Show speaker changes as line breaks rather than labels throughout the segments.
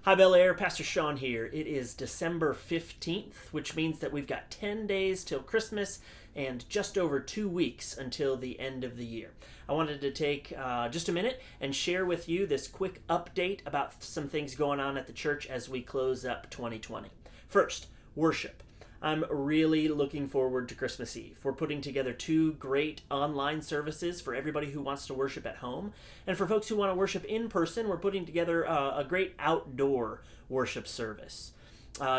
Hi, Bellaire. Pastor Seann here. It is December 15th, which means that we've got 10 days till Christmas and just over 2 weeks until the end of the year. I wanted to take just a minute and share with you this quick update about some things going on at the church as we close up 2020. First, worship. I'm really looking forward to Christmas Eve. We're putting together 2 great online services for everybody who wants to worship at home. And for folks who want to worship in person, we're putting together a great outdoor worship service.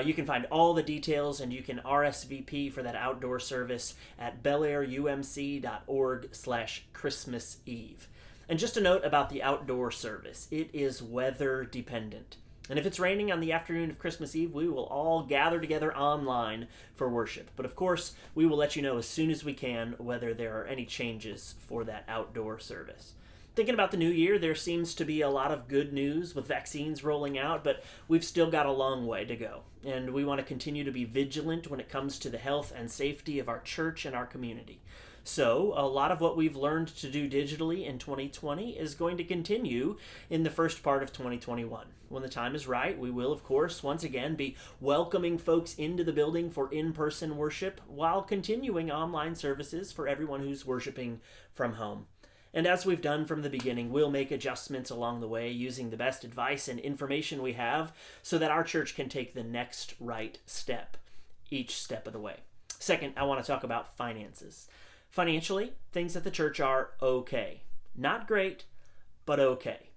You can find all the details and you can RSVP for that outdoor service at BellaireUMC.org/Christmas Eve. And just a note about the outdoor service. It is weather dependent. And if it's raining on the afternoon of Christmas Eve, we will all gather together online for worship. But of course, we will let you know as soon as we can whether there are any changes for that outdoor service. Thinking about the new year, there seems to be a lot of good news with vaccines rolling out, but we've still got a long way to go. And we want to continue to be vigilant when it comes to the health and safety of our church and our community. So, a lot of what we've learned to do digitally in 2020 is going to continue in the first part of 2021. When the time is right, we will, of course, once again be welcoming folks into the building for in-person worship while continuing online services for everyone who's worshiping from home. And as we've done from the beginning, we'll make adjustments along the way using the best advice and information we have so that our church can take the next right step, each step of the way. Second, I want to talk about finances. Financially, things at the church are okay. Not great, but okay.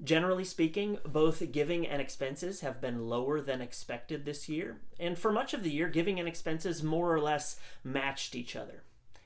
Generally speaking, both giving and expenses have been lower than expected this year, and for much of the year, giving and expenses more or less matched each other.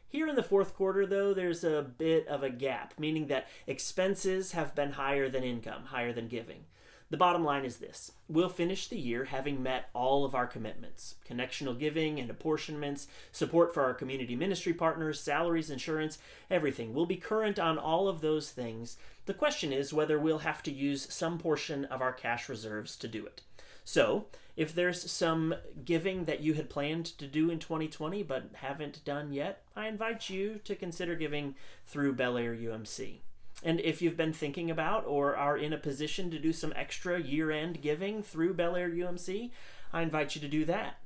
Here in the fourth quarter, though, there's a bit of a gap, meaning that expenses have been higher than income, higher than giving. The bottom line is this. We'll finish the year having met all of our commitments: connectional giving and apportionments, support for our community ministry partners, salaries, insurance, everything. We'll be current on all of those things. The question is whether we'll have to use some portion of our cash reserves to do it. So, if there's some giving that you had planned to do in 2020 but haven't done yet, I invite you to consider giving through Bellaire UMC. And if you've been thinking about or are in a position to do some extra year-end giving through Bellaire UMC, I invite you to do that.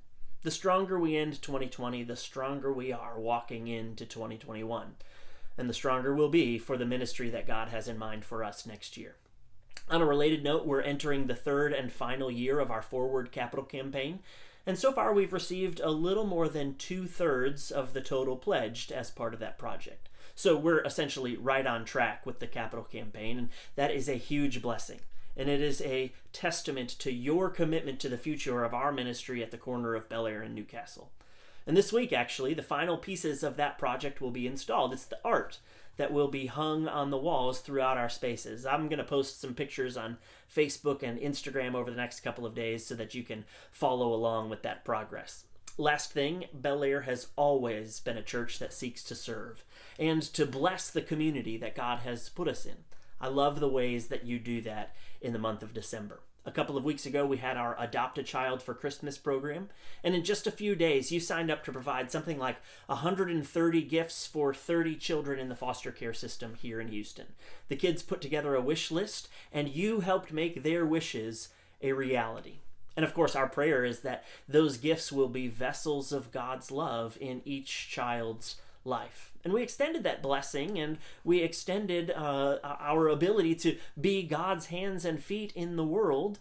The stronger we end 2020, the stronger we are walking into 2021. And the stronger we'll be for the ministry that God has in mind for us next year. On a related note, we're entering the 3rd and final year of our Forward Capital campaign. And so far we've received a little more than 2/3 of the total pledged as part of that project. So we're essentially right on track with the capital campaign, and that is a huge blessing. And it is a testament to your commitment to the future of our ministry at the corner of Bellaire and Newcastle. And this week, actually, the final pieces of that project will be installed. It's the art that will be hung on the walls throughout our spaces. I'm going to post some pictures on Facebook and Instagram over the next couple of days so that you can follow along with that progress. Last thing, Bellaire has always been a church that seeks to serve and to bless the community that God has put us in. I love the ways that you do that in the month of December. A couple of weeks ago, we had our Adopt a Child for Christmas program, and in just a few days, you signed up to provide something like 130 gifts for 30 children in the foster care system here in Houston. The kids put together a wish list, and you helped make their wishes a reality. And of course, our prayer is that those gifts will be vessels of God's love in each child's life. And we extended that blessing, and we extended our ability to be God's hands and feet in the world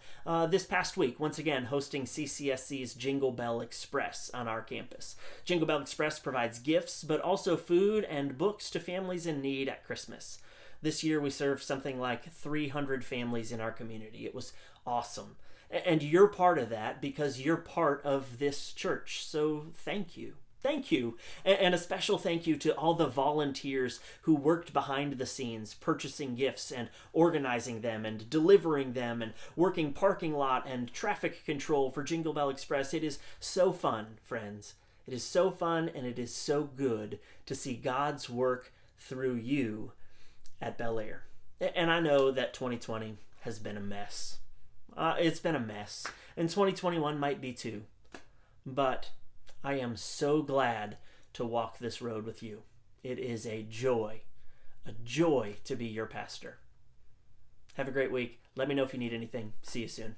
this past week, once again hosting CCSC's Jingle Bell Express on our campus. Jingle Bell Express provides gifts, but also food and books to families in need at Christmas. This year we served something like 300 families in our community. It was awesome. And you're part of that because you're part of this church. So thank you. Thank you. And a special thank you to all the volunteers who worked behind the scenes, purchasing gifts and organizing them and delivering them and working parking lot and traffic control for Jingle Bell Express. It is so fun, friends. It is so fun, and it is so good to see God's work through you at Bellaire. And I know that 2020 has been a mess. It's been a mess, and 2021 might be too. But I am so glad to walk this road with you. It is a joy to be your pastor. Have a great week. Let me know if you need anything. See you soon.